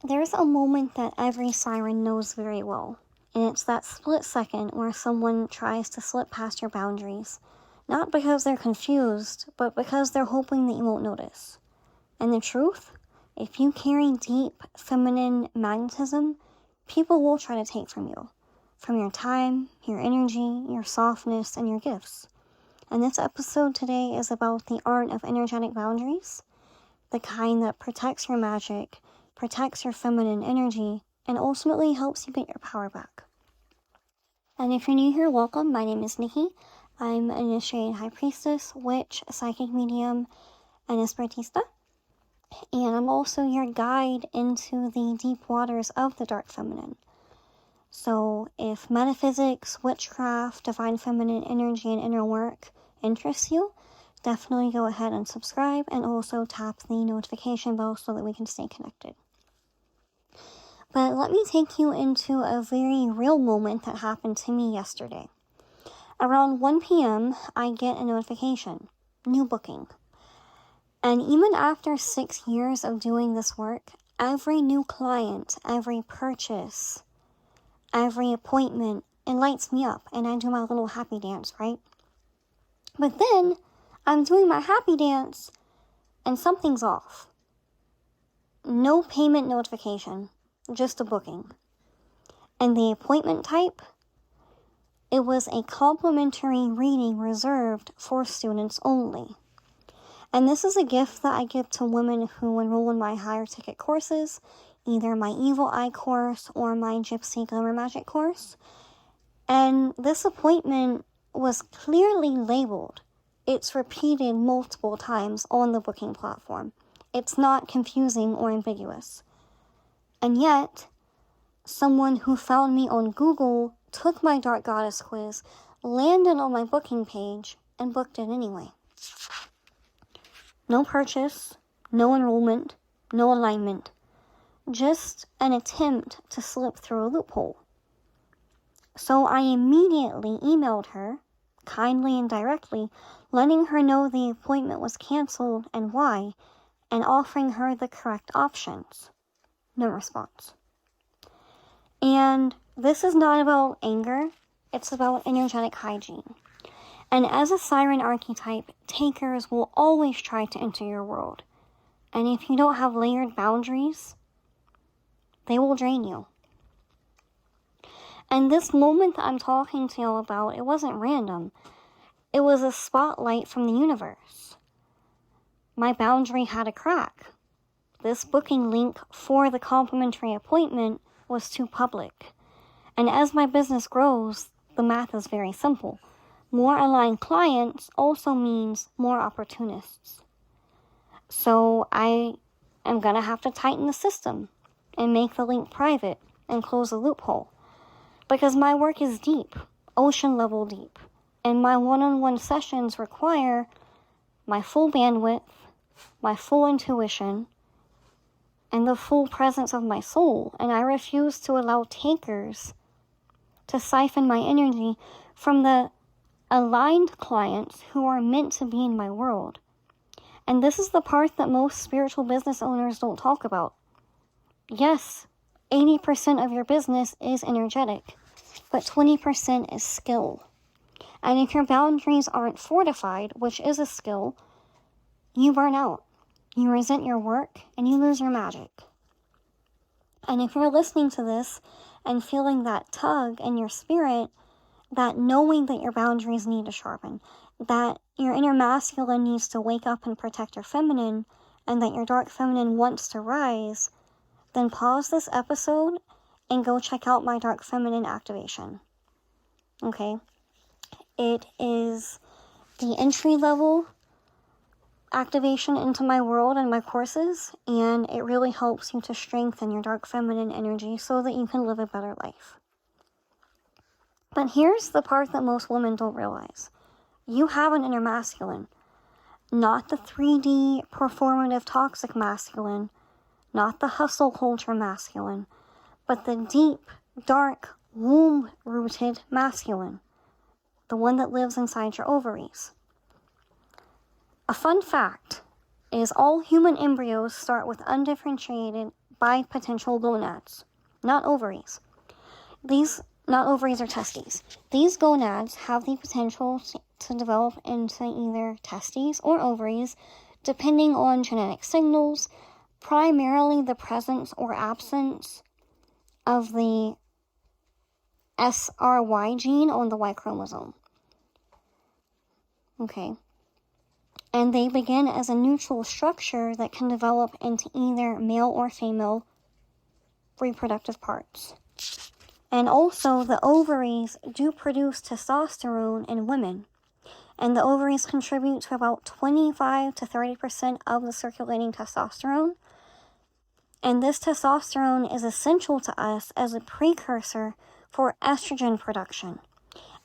There's a moment that every siren knows very well, and it's that split second where someone tries to slip past your boundaries, not because they're confused, but because they're hoping that you won't notice. And the truth? If you carry deep feminine magnetism, people will try to take from you. From your time, your energy, your softness, and your gifts. And this episode today is about the art of energetic boundaries, the kind that protects your magic, protects your feminine energy, and ultimately helps you get your power back. And if you're new here, welcome. My name is Nikki. I'm an initiated high priestess, witch, psychic medium, and espiritista. And I'm also your guide into the deep waters of the dark feminine. So if metaphysics, witchcraft, divine feminine energy, and inner work interests you, definitely go ahead and subscribe, and also tap the notification bell so that we can stay connected. But let me take you into a very real moment that happened to me yesterday. Around 1 p.m., I get a notification, new booking. And even after 6 years of doing this work, every new client, every purchase, every appointment, it lights me up, and I do my little happy dance, right? But then, I'm doing my happy dance, and something's off. No payment notification, just a booking. And the appointment type? It was a complimentary reading reserved for students only. And this is a gift that I give to women who enroll in my higher ticket courses, either my Evil Eye course or my Gypsy Glamour Magic course. And this appointment was clearly labeled. It's repeated multiple times on the booking platform. It's not confusing or ambiguous. And yet, someone who found me on Google took my Dark Goddess quiz, landed on my booking page, and booked it anyway. No purchase, no enrollment, no alignment. Just an attempt to slip through a loophole. So I immediately emailed her, kindly and directly, letting her know the appointment was canceled and why, and offering her the correct options. No response. And this is not about anger, it's about energetic hygiene. And as a siren archetype, takers will always try to enter your world. And if you don't have layered boundaries, they will drain you. And this moment that I'm talking to y'all about, it wasn't random. It was a spotlight from the universe. My boundary had a crack. This booking link for the complimentary appointment was too public. And as my business grows, the math is very simple. More aligned clients also means more opportunists. So I am going to have to tighten the system and make the link private and close a loophole. Because my work is deep, ocean level deep. And my one-on-one sessions require my full bandwidth, my full intuition, and the full presence of my soul, and I refuse to allow takers to siphon my energy from the aligned clients who are meant to be in my world. And this is the part that most spiritual business owners don't talk about. Yes, 80% of your business is energetic, but 20% is skill. And if your boundaries aren't fortified, which is a skill, you burn out. You resent your work, and you lose your magic. And if you're listening to this and feeling that tug in your spirit, that knowing that your boundaries need to sharpen, that your inner masculine needs to wake up and protect your feminine, and that your dark feminine wants to rise, then pause this episode and go check out my dark feminine activation. Okay? It is the entry level activation into my world and my courses, and it really helps you to strengthen your dark feminine energy so that you can live a better life. But here's the part that most women don't realize. You have an inner masculine, not the 3D performative toxic masculine, not the hustle culture masculine, but the deep, dark, womb-rooted masculine, the one that lives inside your ovaries. A fun fact is all human embryos start with undifferentiated by potential gonads, not ovaries. Not ovaries or testes. These gonads have the potential to develop into either testes or ovaries, depending on genetic signals, primarily the presence or absence of the SRY gene on the Y chromosome. Okay. And they begin as a neutral structure that can develop into either male or female reproductive parts. And also, the ovaries do produce testosterone in women. And the ovaries contribute to about 25 to 30% of the circulating testosterone. And this testosterone is essential to us as a precursor for estrogen production.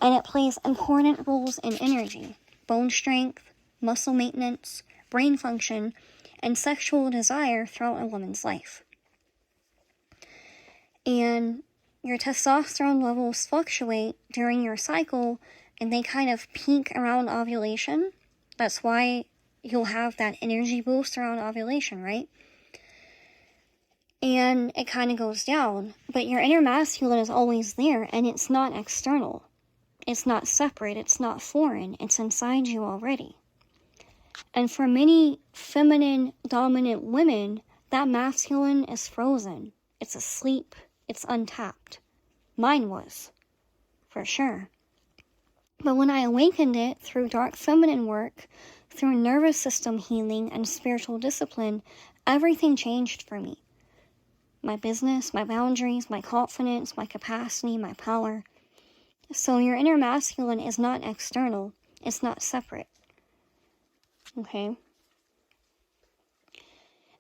And it plays important roles in energy, bone strength, muscle maintenance, brain function, and sexual desire throughout a woman's life. And your testosterone levels fluctuate during your cycle, and they kind of peak around ovulation. That's why you'll have that energy boost around ovulation, right? And it kind of goes down. But your inner masculine is always there, and it's not external. It's not separate. It's not foreign. It's inside you already. And for many feminine dominant women, that masculine is frozen. It's asleep. It's untapped. Mine was, for sure. But when I awakened it through dark feminine work, through nervous system healing and spiritual discipline, everything changed for me. My business, my boundaries, my confidence, my capacity, my power. So your inner masculine is not external. It's not separate. Okay?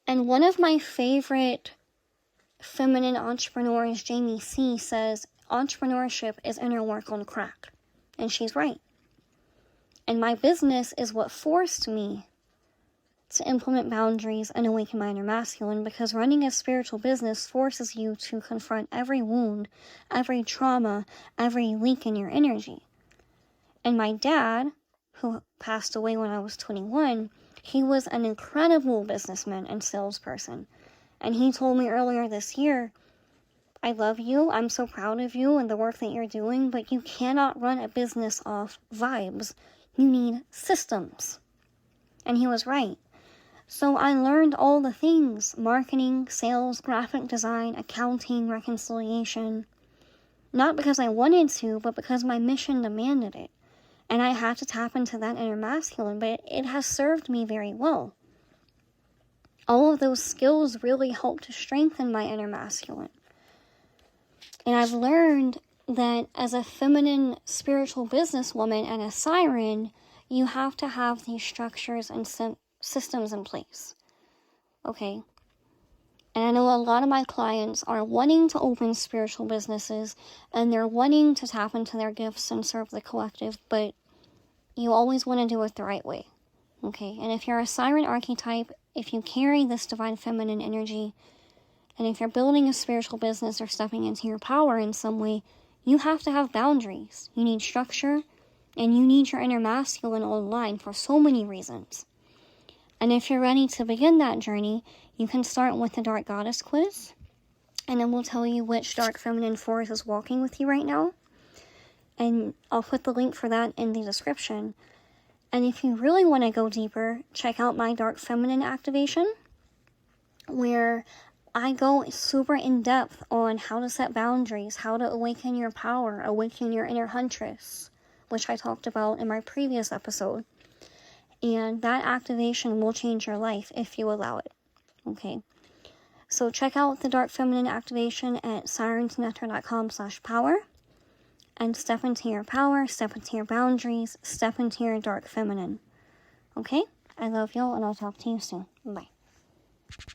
And one of my favorite feminine entrepreneurs, Jamie C., says entrepreneurship is inner work on crack. And she's right. And my business is what forced me to implement boundaries and awaken my inner masculine, because running a spiritual business forces you to confront every wound, every trauma, every leak in your energy. And my dad, who passed away when I was 21, he was an incredible businessman and salesperson. And he told me earlier this year, I love you, I'm so proud of you and the work that you're doing, but you cannot run a business off vibes. You need systems. And he was right. So I learned all the things: marketing, sales, graphic design, accounting, reconciliation. Not because I wanted to, but because my mission demanded it. And I had to tap into that inner masculine, but it has served me very well. All of those skills really help to strengthen my inner masculine. And I've learned that as a feminine spiritual businesswoman and a siren, you have to have these structures and systems in place. Okay? And I know a lot of my clients are wanting to open spiritual businesses, and they're wanting to tap into their gifts and serve the collective, but you always want to do it the right way. Okay? And if you're a siren archetype, if you carry this divine feminine energy, and if you're building a spiritual business or stepping into your power in some way, you have to have boundaries. You need structure, and you need your inner masculine online for so many reasons. And if you're ready to begin that journey, you can start with the Dark Goddess quiz, and then we'll tell you which dark feminine force is walking with you right now. And I'll put the link for that in the description. And if you really want to go deeper, check out my dark feminine activation, where I go super in depth on how to set boundaries, how to awaken your power, awaken your inner huntress, which I talked about in my previous episode. And that activation will change your life if you allow it. Okay. So check out the dark feminine activation at sirensnectar.com/power. And step into your power, step into your boundaries, step into your dark feminine. Okay? I love y'all, and I'll talk to you soon. Bye.